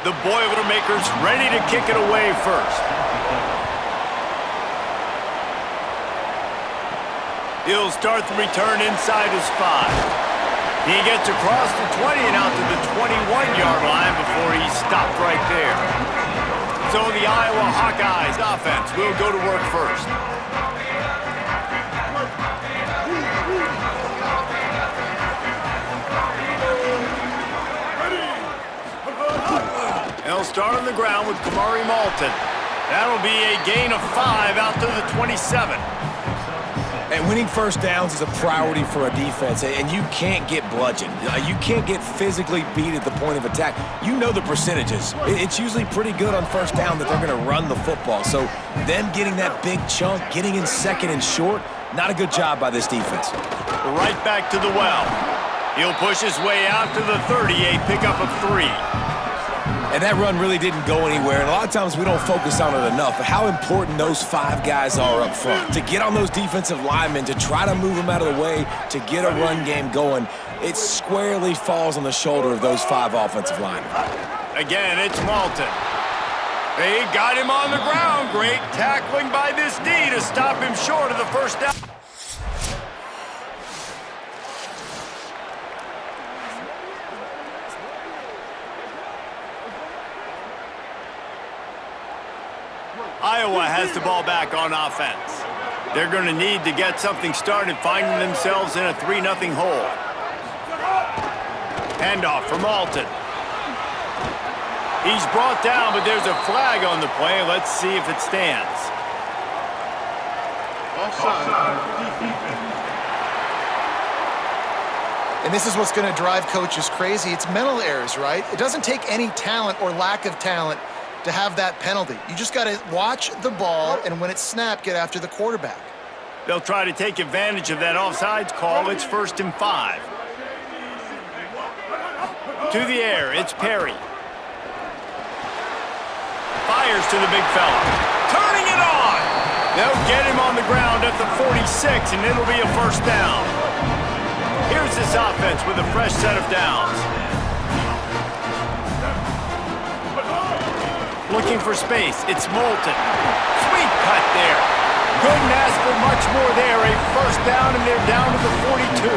The Boilermakers ready to kick it away first. He'll start the return inside his 5. He gets across the 20 and out to the 21-yard line before he's stopped right there. So the Iowa Hawkeyes offense will go to work first. They'll start on the ground with Kamari Malton. That'll be a gain of 5 out to the 27. And winning first downs is a priority for a defense, and you can't get bludgeoned. You can't get physically beat at the point of attack. You know the percentages. It's usually pretty good on first down that they're going to run the football. So them getting that big chunk, getting in second and short, not a good job by this defense. Right back to the well. He'll push his way out to the 30, a pickup of 3. And that run really didn't go anywhere. And a lot of times we don't focus on it enough, but how important those 5 guys are up front. To get on those defensive linemen, to try to move them out of the way, to get a run game going, it squarely falls on the shoulder of those 5 offensive linemen. Again, it's Malton. They got him on the ground. Great tackling by this D to stop him short of the first down. Iowa has the ball back on offense. They're going to need to get something started, finding themselves in a 3-0 hole. Handoff for Malton. He's brought down, but there's a flag on the play. Let's see if it stands. And this is what's going to drive coaches crazy. It's mental errors, right? It doesn't take any talent or lack of talent to have that penalty. You just got to watch the ball, and when it's snapped, get after the quarterback. They'll try to take advantage of that offsides call. It's 1st and 5. To the air, it's Perry. Fires to the big fella. Turning it on! They'll get him on the ground at the 46, and it'll be a first down. Here's this offense with a fresh set of downs. Looking for space, it's Malton. Sweet cut there. Couldn't ask for much more there. A first down, and they're down to the 42.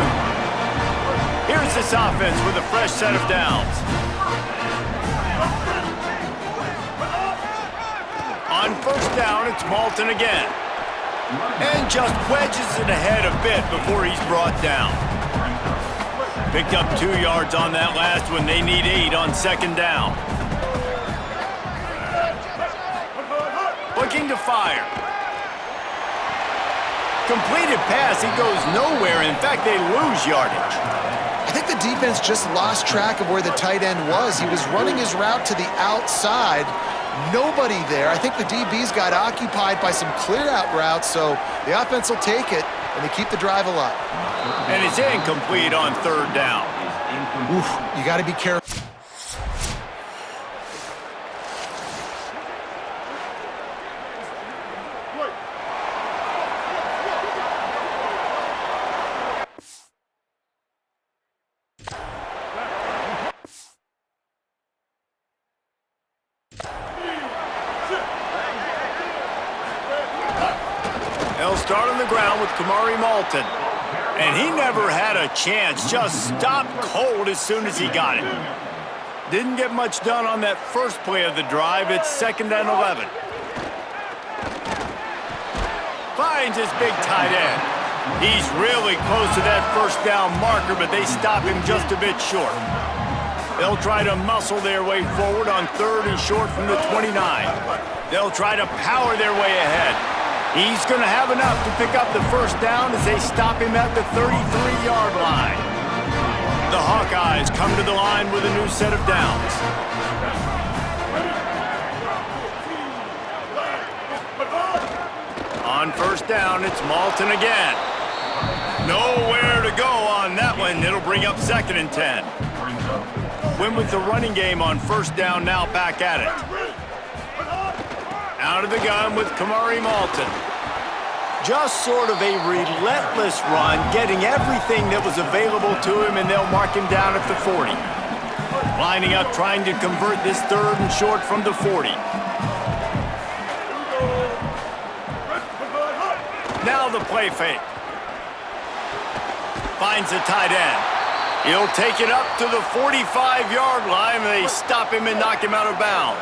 Here's this offense with a fresh set of downs. On first down, it's Malton again. And just wedges it ahead a bit before he's brought down. Picked up 2 yards on that last one. They need 8 on second down. Looking to fire. Completed pass, he goes nowhere. In fact, they lose yardage. I think the defense just lost track of where the tight end was. He was running his route to the outside. Nobody there. I think the DBs got occupied by some clear-out routes, so the offense will take it, and they keep the drive alive. And it's incomplete on third down. Oof, you got to be careful. They'll start on the ground with Kamari Malton. And he never had a chance, just stopped cold as soon as he got it. Didn't get much done on that first play of the drive. It's 2nd and 11. Finds his big tight end. He's really close to that first down marker, but they stop him just a bit short. They'll try to muscle their way forward on 3rd and short from the 29. They'll try to power their way ahead. He's going to have enough to pick up the first down as they stop him at the 33-yard line. The Hawkeyes come to the line with a new set of downs. On first down, it's Malton again. Nowhere to go on that one. It'll bring up 2nd and 10. Win with the running game on first down, now back at it. Out of the gun with Kamari Malton. Just sort of a relentless run, getting everything that was available to him, and they'll mark him down at the 40. Lining up, trying to convert this 3rd and short from the 40. Now the play fake. Finds the tight end. He'll take it up to the 45-yard line. They stop him and knock him out of bounds.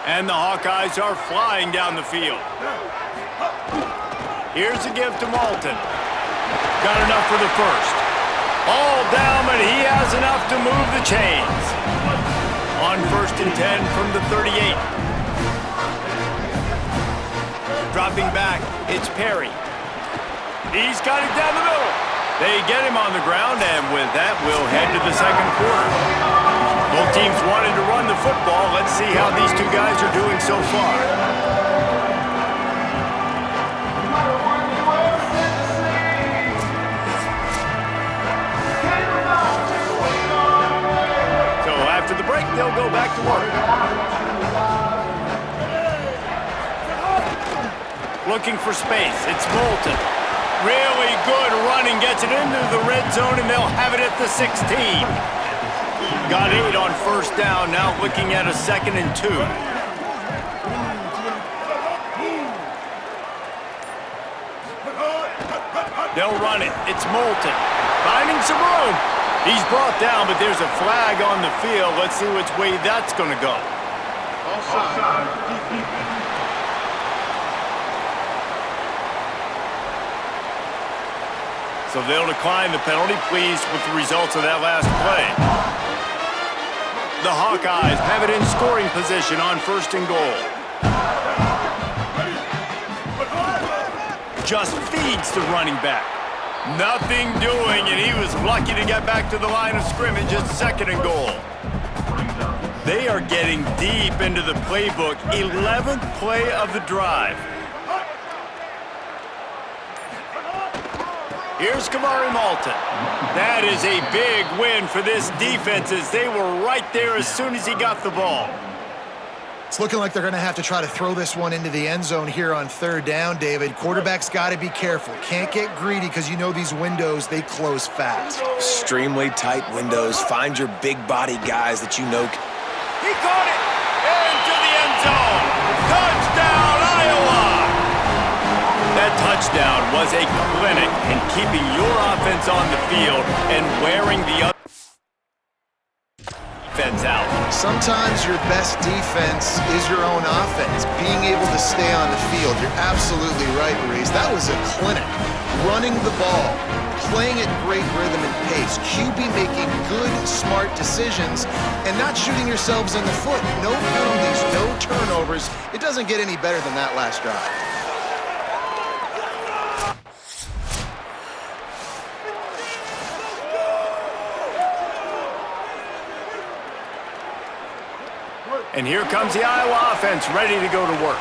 And the Hawkeyes are flying down the field. Here's a give to Malton. Got enough for the first. All down, but he has enough to move the chains. On 1st and 10 from the 38. Dropping back, it's Perry. He's got it down the middle. They get him on the ground, and with that, we'll head to the 2nd quarter. Both teams wanted to run the football. Let's see how these two guys are doing so far. So after the break, they'll go back to work. Looking for space. It's Moulton. Really good running. Gets it into the red zone, and they'll have it at the 16. Got 8 on 1st down. Now looking at a 2nd and 2. They'll run it. It's Moulton. Finding some room. He's brought down, but there's a flag on the field. Let's see which way that's going to go. Offside. So they'll decline the penalty, pleased with the results of that last play. The Hawkeyes have it in scoring position on 1st and goal. Just feeds the running back. Nothing doing, and he was lucky to get back to the line of scrimmage at 2nd and goal. They are getting deep into the playbook. 11th play of the drive. Here's Kamari Malton. That is a big win for this defense as they were right there as soon as he got the ball. It's looking like they're going to have to try to throw this one into the end zone here on 3rd down, David. Quarterback's got to be careful. Can't get greedy because you know these windows, they close fast. Extremely tight windows. Find your big body guys that you know. He caught it into the end zone. Touchdown, Iowa! That touchdown was a clinic in keeping your offense on the field and wearing the other defense out. Sometimes your best defense is your own offense, being able to stay on the field. You're absolutely right, Reese. That was a clinic. Running the ball, playing at great rhythm and pace, QB making good, smart decisions, and not shooting yourselves in the foot. No penalties, no turnovers. It doesn't get any better than that last drive. And here comes the Iowa offense ready to go to work.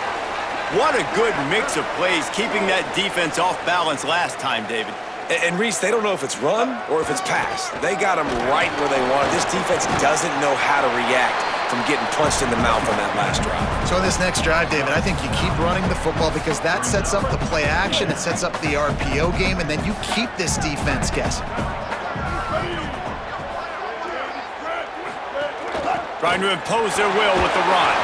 What a good mix of plays, keeping that defense off balance last time, David. And Reese, they don't know if it's run or if it's pass. They got them right where they want it. This defense doesn't know how to react from getting punched in the mouth on that last drive. So in this next drive, David, I think you keep running the football because that sets up the play action, it sets up the RPO game, and then you keep this defense guessing. Trying to impose their will with the run.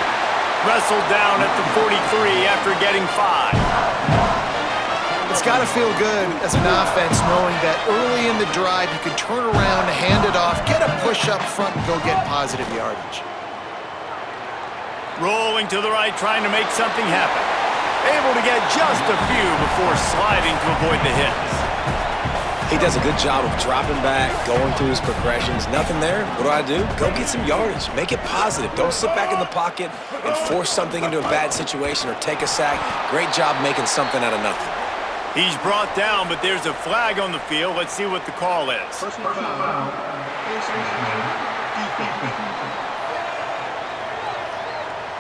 Wrestled down at the 43 after getting 5. It's got to feel good as an offense knowing that early in the drive you can turn around, hand it off, get a push up front, and go get positive yardage. Rolling to the right, trying to make something happen. Able to get just a few before sliding to avoid the hits. He does a good job of dropping back, going through his progressions. Nothing there. What do? Go get some yardage. Make it positive. Don't sit back in the pocket and force something into a bad situation or take a sack. Great job making something out of nothing. He's brought down, but there's a flag on the field. Let's see what the call is.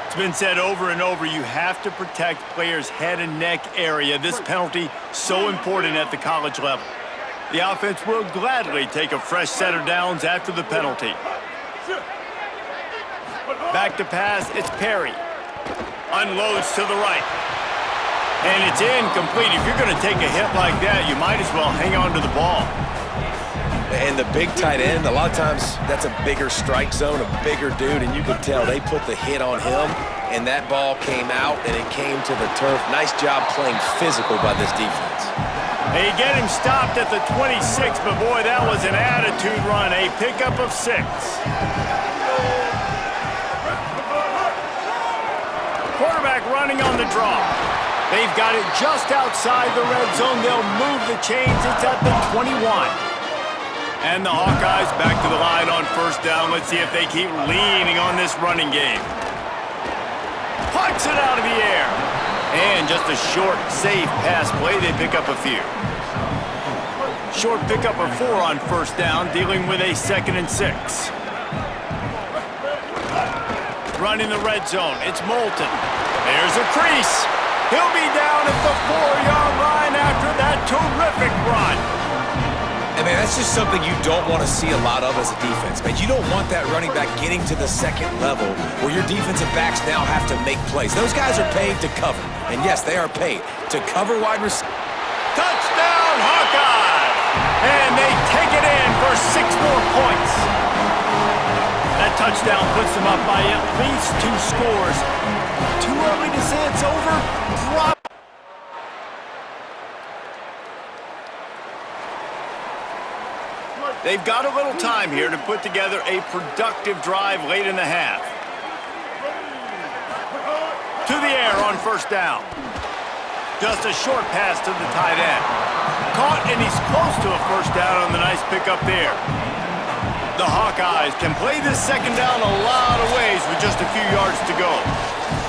It's been said over and over, you have to protect players' head and neck area. This penalty so important at the college level. The offense will gladly take a fresh set of downs after the penalty. Back to pass, it's Perry. Unloads to the right. And it's incomplete. If you're going to take a hit like that, you might as well hang on to the ball. And the big tight end, a lot of times that's a bigger strike zone, a bigger dude, and you could tell they put the hit on him, and that ball came out, and it came to the turf. Nice job playing physical by this defense. They get him stopped at the 26, but boy, that was an attitude run, a pickup of 6. Quarterback running on the draw. They've got it just outside the red zone. They'll move the chains. It's at the 21. And the Hawkeyes back to the line on first down. Let's see if they keep leaning on this running game. Pucks it out of the air. And just a short, safe pass play. They pick up a few. Short pickup of 4 on first down, dealing with a 2nd and 6. Running the red zone. It's Moulton. There's a crease. He'll be down at the 4-yard line after that terrific run. And man, that's just something you don't want to see a lot of as a defense, man. You don't want that running back getting to the second level where your defensive backs now have to make plays. Those guys are paid to cover. And yes, they are paid to cover wide receivers. Touchdown, Hawkeyes! And they take it in for 6 more points. That touchdown puts them up by at least 2 scores. Too early to say it's over? Probably. They've got a little time here to put together a productive drive late in the half. To the air on first down. Just a short pass to the tight end. Caught, and he's close to a first down on the nice pickup there. The Hawkeyes can play this second down a lot of ways with just a few yards to go.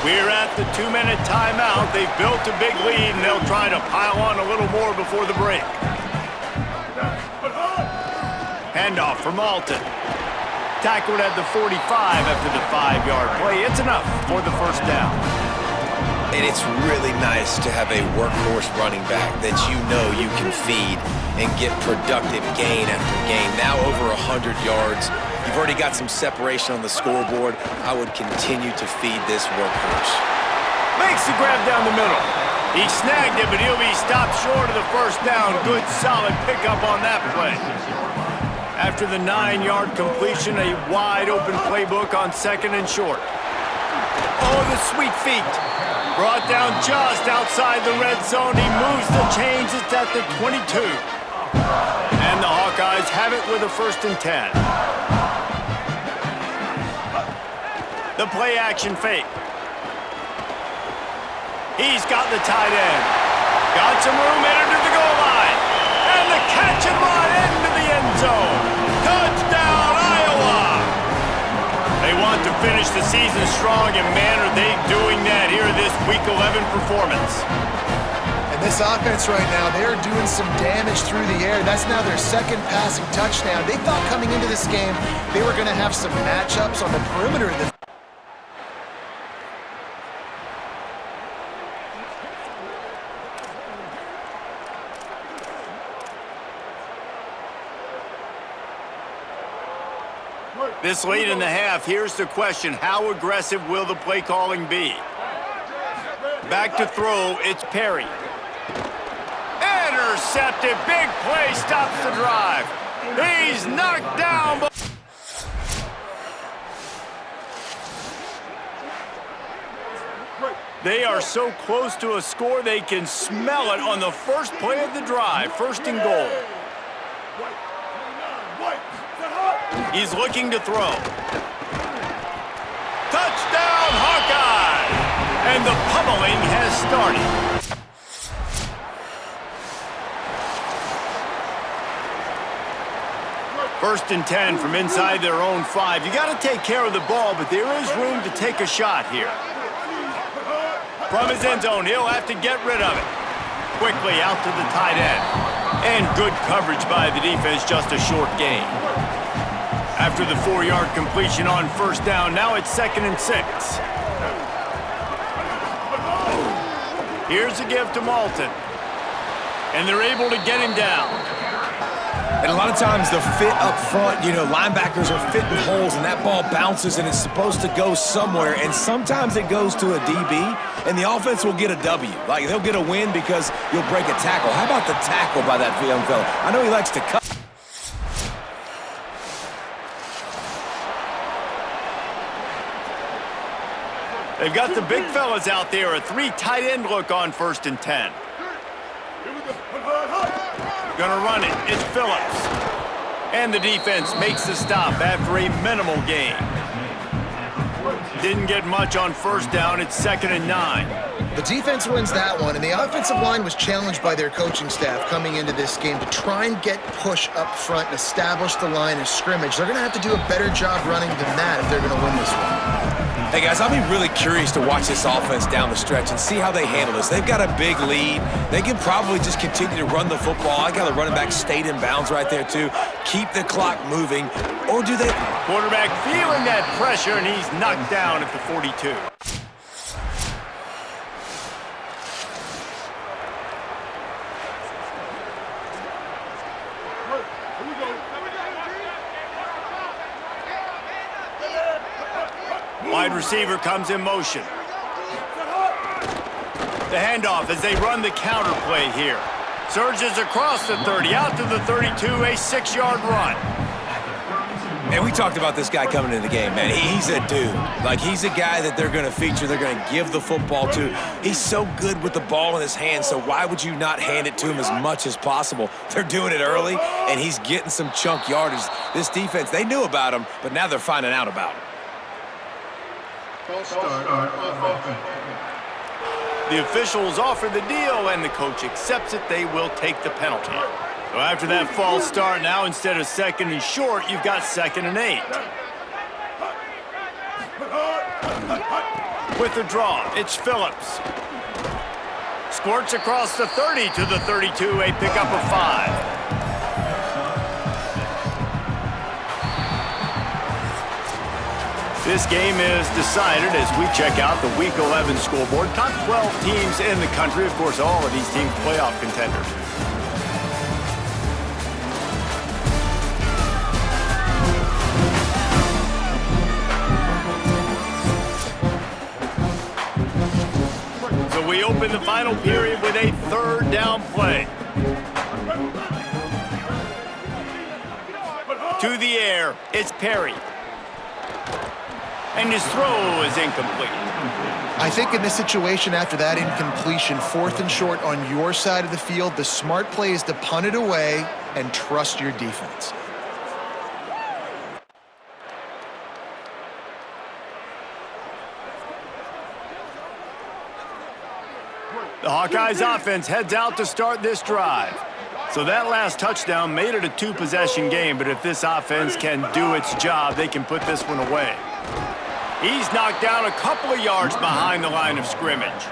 We're at the 2-minute timeout. They've built a big lead, and they'll try to pile on a little more before the break. Handoff for Moulton. Tackled at the 45 after the 5-yard play. It's enough for the first down. And it's really nice to have a workhorse running back that you know you can feed and get productive gain after gain. Now over 100 yards. You've already got some separation on the scoreboard. I would continue to feed this workhorse. Makes the grab down the middle. He snagged it, but he'll be stopped short of the first down. Good, solid pickup on that play. After the 9-yard completion, a wide-open playbook on 2nd and short. Oh, the sweet feet. Brought down just outside the red zone. He moves the chains. It's at the 22. And the Hawkeyes have it with a 1st and 10. The play-action fake. He's got the tight end. Got some room headed to the goal line. And the catch and run into the end zone. Touchdown, Iowa! They want to finish the season strong, and man, are they doing that here in this Week 11 performance. And this offense right now, they're doing some damage through the air. That's now their 2nd passing touchdown. They thought coming into this game they were going to have some matchups on the perimeter of the This late in the half, here's the question. How aggressive will the play calling be? Back to throw, it's Perry. Intercepted, big play, stops the drive. He's knocked down. They are so close to a score, they can smell it on the first play of the drive. 1st and goal. He's looking to throw. Touchdown, Hawkeye! And the pummeling has started. 1st and 10 from inside their own 5. You got to take care of the ball, but there is room to take a shot here. From his end zone, he'll have to get rid of it. Quickly out to the tight end. And good coverage by the defense, just a short gain. After the 4-yard completion on first down, now it's 2nd and 6. Here's a give to Moulton. And they're able to get him down. And a lot of times the fit up front, you know, linebackers are fitting holes and that ball bounces and it's supposed to go somewhere. And sometimes it goes to a DB and the offense will get a W. Like they'll get a win because you'll break a tackle. How about the tackle by that young fella? I know he likes to cut. They've got the big fellas out there. A 3 tight end look on 1st and 10. Gonna run it. It's Phillips. And the defense makes the stop after a minimal gain. Didn't get much on 1st down. It's 2nd and 9. The defense wins that one, and the offensive line was challenged by their coaching staff coming into this game to try and get push up front and establish the line of scrimmage. They're going to have to do a better job running than that if they're going to win this one. Hey, guys, I'll be really curious to watch this offense down the stretch and see how they handle this. They've got a big lead. They can probably just continue to run the football. I got the running back stayed in bounds right there, too. Keep the clock moving. Or do they... Quarterback feeling that pressure, and he's knocked down at the 42. Wide receiver comes in motion. The handoff as they run the counter play here. Surges across the 30, out to the 32, a 6-yard run. And we talked about this guy coming into the game, man. He's a dude. Like, he's a guy that they're going to feature, they're going to give the football to. He's so good with the ball in his hand, so why would you not hand it to him as much as possible? They're doing it early, and he's getting some chunk yardage. This defense, they knew about him, but now they're finding out about him. The officials offer the deal, and the coach accepts it. They will take the penalty. So after that false start, now instead of 2nd and short, you've got 2nd and 8. With the draw, it's Phillips. Squirts across the 30 to the 32, a pickup of 5. This game is decided as we check out the Week 11 scoreboard. Top 12 teams in the country. Of course, all of these teams playoff contenders. So we open the final period with a 3rd down play. To the air, it's Perry. And his throw is incomplete. I think in this situation, after that incompletion, 4th and short on your side of the field, the smart play is to punt it away and trust your defense. The Hawkeyes offense heads out to start this drive. So that last touchdown made it a 2-possession game, but if this offense can do its job, they can put this one away. He's knocked down a couple of yards behind the line of scrimmage.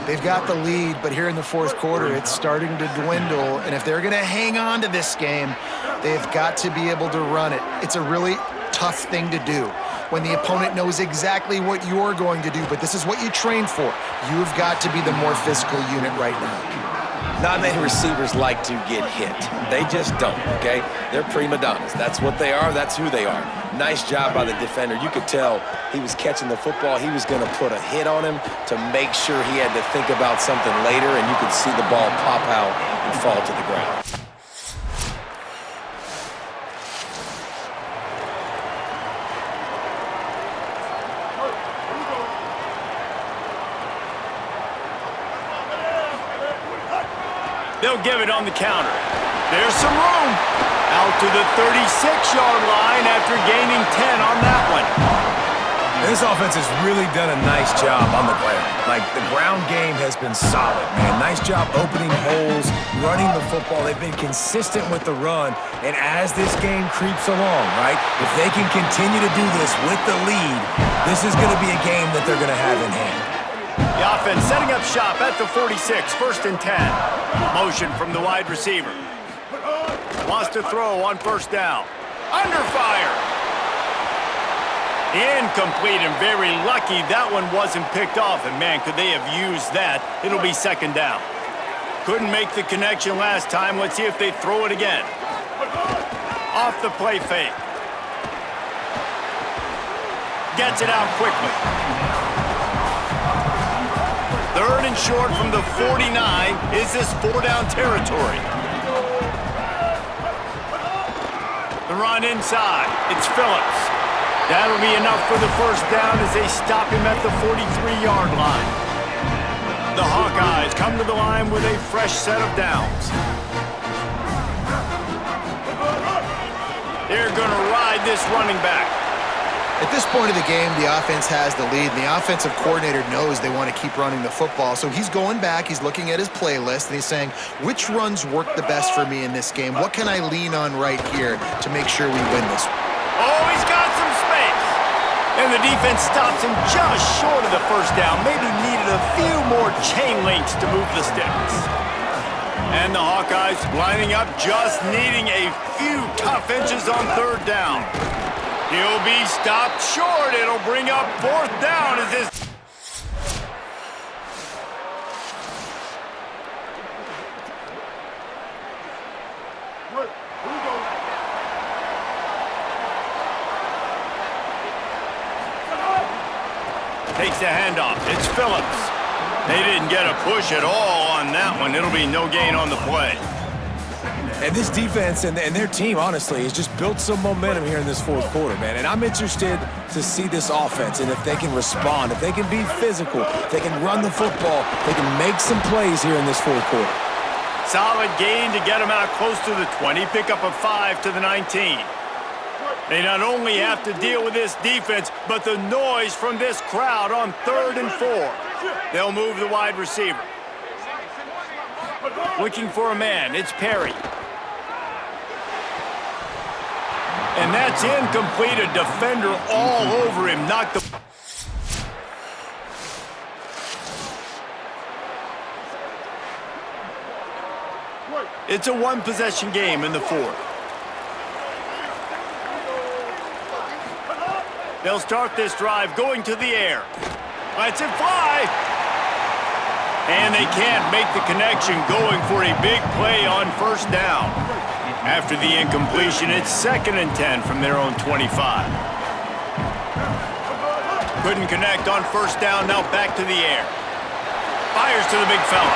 They've got the lead, but here in the 4th quarter, it's starting to dwindle. And if they're going to hang on to this game, they've got to be able to run it. It's a really tough thing to do when the opponent knows exactly what you're going to do, but this is what you train for. You've got to be the more physical unit right now. Not many receivers like to get hit. They just don't, okay? They're prima donnas. That's what they are. That's who they are. Nice job by the defender. You could tell he was catching the football. He was going to put a hit on him to make sure he had to think about something later, and you could see the ball pop out and fall to the ground. They'll give it on the counter. There's some room. Out to the 36-yard line after gaining 10 on that one. This offense has really done a nice job on the ground. Like, the ground game has been solid, man. Nice job opening holes, running the football. They've been consistent with the run. And as this game creeps along, right, if they can continue to do this with the lead, this is going to be a game that they're going to have in hand. The offense setting up shop at the 46, 1st and 10. Motion from the wide receiver. Wants to throw on 1st down. Under fire. Incomplete, and very lucky that one wasn't picked off. And man, could they have used that. It'll be 2nd down. Couldn't make the connection last time. Let's see if they throw it again. Off the play fake. Gets it out quickly. 3rd and short from the 49. Is this 4-down territory? The run inside. It's Phillips. That'll be enough for the first down as they stop him at the 43-yard line. The Hawkeyes come to the line with a fresh set of downs. They're going to ride this running back. At this point of the game, the offense has the lead, and the offensive coordinator knows they want to keep running the football. So he's going back, he's looking at his playlist, and he's saying, which runs work the best for me in this game? What can I lean on right here to make sure we win this? Oh, he's got some space. And the defense stops him just short of the first down. Maybe needed a few more chain links to move the sticks. And the Hawkeyes lining up, just needing a few tough inches on third down. He'll be stopped short. It'll bring up fourth down as this... Takes the handoff. It's Phillips. They didn't get a push at all on that one. It'll be no gain on the play. And this defense and their team, honestly, has just built some momentum here in this fourth quarter, man. And I'm interested to see this offense and if they can respond, if they can be physical, if they can run the football, they can make some plays here in this fourth quarter. Solid gain to get them out close to the 20. Pick up a 5 to the 19. They not only have to deal with this defense, but the noise from this crowd on 3rd and 4. They'll move the wide receiver. Looking for a man. It's Perry. And that's incomplete. A defender all over him. Knocked the... It's a one-possession game in the fourth. They'll start this drive going to the air. Lets it fly. And they can't make the connection, going for a big play on first down. After the incompletion, it's 2nd and 10 from their own 25. Couldn't connect on first down, now back to the air. Fires to the big fella.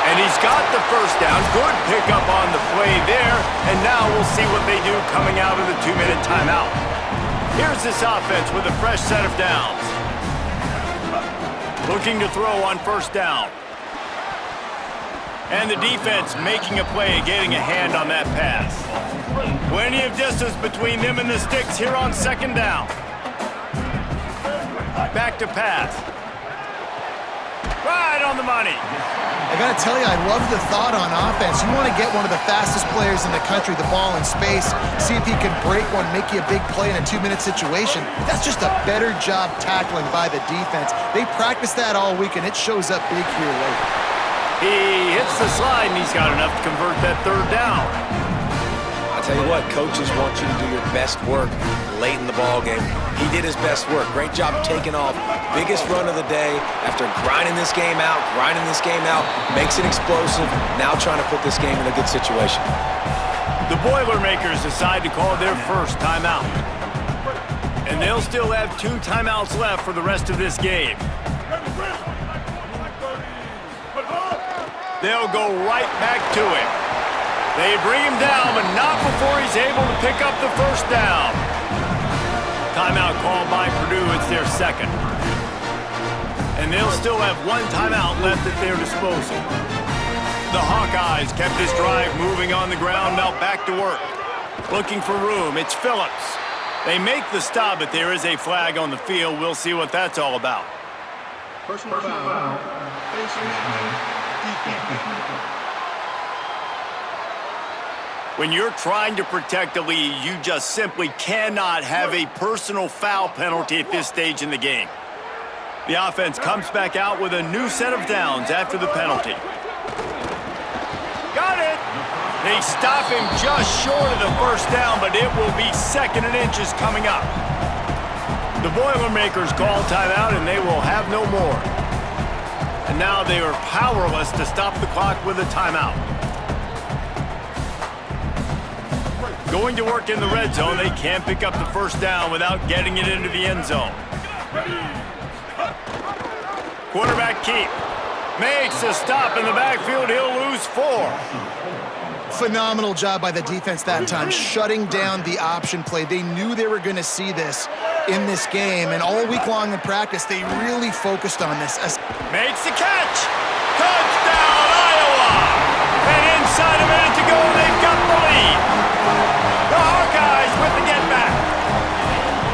And he's got the first down. Good pickup on the play there. And now we'll see what they do coming out of the 2-minute timeout. Here's this offense with a fresh set of downs. Looking to throw on first down. And the defense making a play, getting a hand on that pass. Plenty of distance between them and the sticks here on 2nd down. Back to pass. Right on the money. I got to tell you, I love the thought on offense. You want to get one of the fastest players in the country the ball in space, see if he can break one, make you a big play in a 2-minute situation. That's just a better job tackling by the defense. They practiced that all week, and it shows up big here late. He hits the slide, and he's got enough to convert that 3rd down. I'll tell you what, coaches want you to do your best work late in the ball game. He did his best work. Great job taking off. Biggest run of the day after grinding this game out, makes it explosive, now trying to put this game in a good situation. The Boilermakers decide to call their first timeout. And they'll still have 2 timeouts left for the rest of this game. They'll go right back to him. They bring him down, but not before he's able to pick up the first down. Timeout called by Purdue. It's their 2nd. And they'll still have 1 timeout left at their disposal. The Hawkeyes kept this drive moving on the ground, now back to work. Looking for room. It's Phillips. They make the stop, but there is a flag on the field. We'll see what that's all about. Personal foul. When you're trying to protect a lead, you just simply cannot have a personal foul penalty at this stage in the game. The offense comes back out with a new set of downs after the penalty. Got it! They stop him just short of the first down, but it will be 2nd and inches coming up. The Boilermakers call timeout, and they will have no more. And now they are powerless to stop the clock with a timeout. Going to work in the red zone, they can't pick up the first down without getting it into the end zone. Quarterback keep. Makes a stop in the backfield. He'll lose 4. Phenomenal job by the defense that time, shutting down the option play. They knew they were going to see this in this game, and all week long in practice, they really focused on this. Makes the catch! Touchdown, Iowa! And inside a minute to go, they've got the lead. The Hawkeyes with the get back.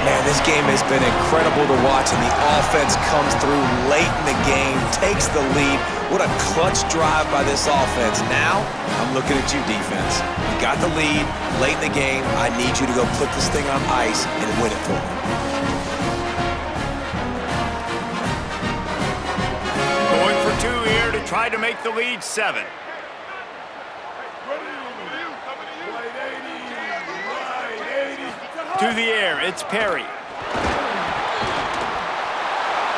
Man, this game has been incredible to watch, and the offense comes through late in the game, takes the lead. What a clutch drive by this offense. Now, I'm looking at you, defense. You got the lead late in the game. I need you to go put this thing on ice and win it for me. Going for two here to try to make the lead 7. To the air, it's Perry.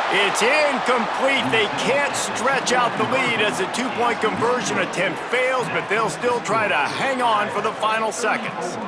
It's incomplete. They can't stretch out the lead as the two-point conversion attempt fails, but they'll still try to hang on for the final seconds.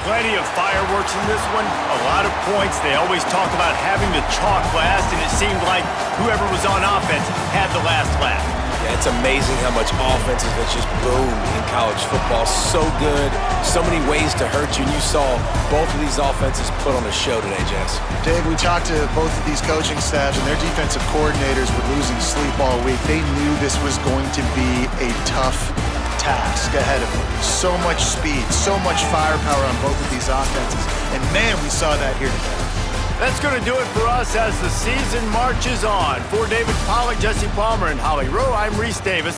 Plenty of fireworks in this one. A lot of points. They always talk about having the chalk last, and it seemed like whoever was on offense had the last laugh. Yeah, it's amazing how much offenses have just boomed in college football. So good, so many ways to hurt you, and you saw both of these offenses put on a show today, Jess. Dave, we talked to both of these coaching staffs, and their defensive coordinators were losing sleep all week. They knew this was going to be a tough task ahead of them. So much speed, so much firepower on both of these offenses, and man, we saw that here today. That's going to do it for us as the season marches on. For David Pollack, Jesse Palmer, and Holly Rowe, I'm Reese Davis.